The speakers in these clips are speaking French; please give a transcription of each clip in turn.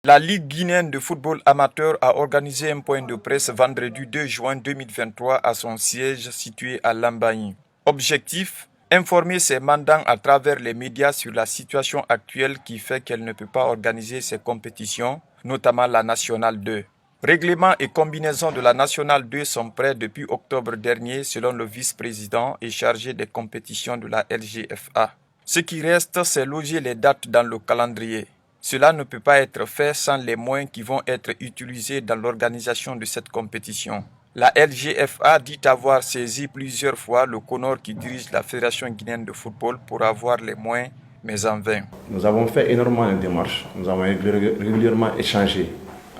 La Ligue guinéenne de football amateur a organisé un point de presse vendredi 2 juin 2023 à son siège situé à Lambaye. Objectif: informer ses mandants à travers les médias sur la situation actuelle qui fait qu'elle ne peut pas organiser ses compétitions, notamment la Nationale 2. Règlement et combinaison de la Nationale 2 sont prêts depuis octobre dernier selon le vice-président et chargé des compétitions de la LGFA. Ce qui reste, c'est loger les dates dans le calendrier. Cela ne peut pas être fait sans les moyens qui vont être utilisés dans l'organisation de cette compétition. La LGFA dit avoir saisi plusieurs fois le CONOR qui dirige la Fédération guinéenne de football pour avoir les moyens, mais en vain. Nous avons fait énormément de démarches, nous avons régulièrement échangé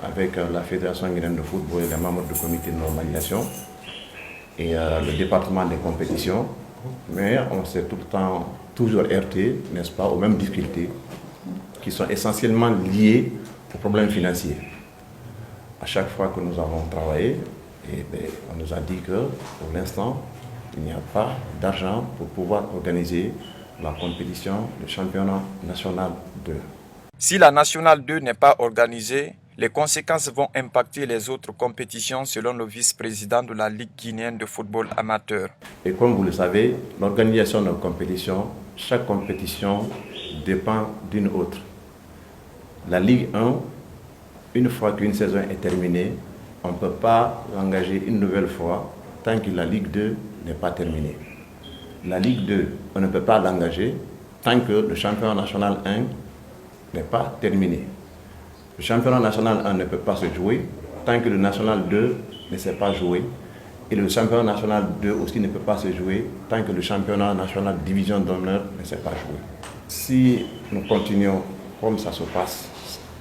avec la Fédération guinéenne de football et les membres du comité de normalisation et le département des compétitions, mais on s'est tout le temps toujours heurté, n'est-ce pas, aux mêmes difficultés qui sont essentiellement liées aux problèmes financiers. À chaque fois que nous avons travaillé, on nous a dit que pour l'instant, il n'y a pas d'argent pour pouvoir organiser la compétition du championnat national 2. Si la Nationale 2 n'est pas organisée, les conséquences vont impacter les autres compétitions selon le vice-président de la Ligue guinéenne de football amateur. Et comme vous le savez, l'organisation de compétition, chaque compétition dépend d'une autre. La Ligue 1, une fois qu'une saison est terminée, on ne peut pas l'engager une nouvelle fois tant que la Ligue 2 n'est pas terminée. La Ligue 2, on ne peut pas l'engager tant que le championnat national 1 n'est pas terminé. Le championnat national 1 ne peut pas se jouer tant que le national 2 ne s'est pas joué. Et le championnat national 2 aussi ne peut pas se jouer tant que le championnat national division d'honneur ne s'est pas joué. Si nous continuons comme ça se passe,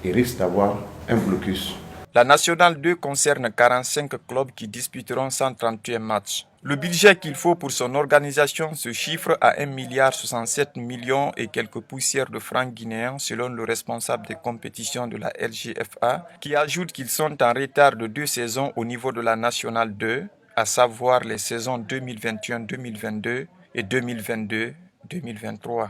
il risque d'avoir un blocus. La Nationale 2 concerne 45 clubs qui disputeront 131 matchs. Le budget qu'il faut pour son organisation se chiffre à 1,67 milliard et quelques poussières de francs guinéens selon le responsable des compétitions de la LGFA, qui ajoute qu'ils sont en retard de 2 saisons au niveau de la Nationale 2, à savoir les saisons 2021-2022 et 2022-2023.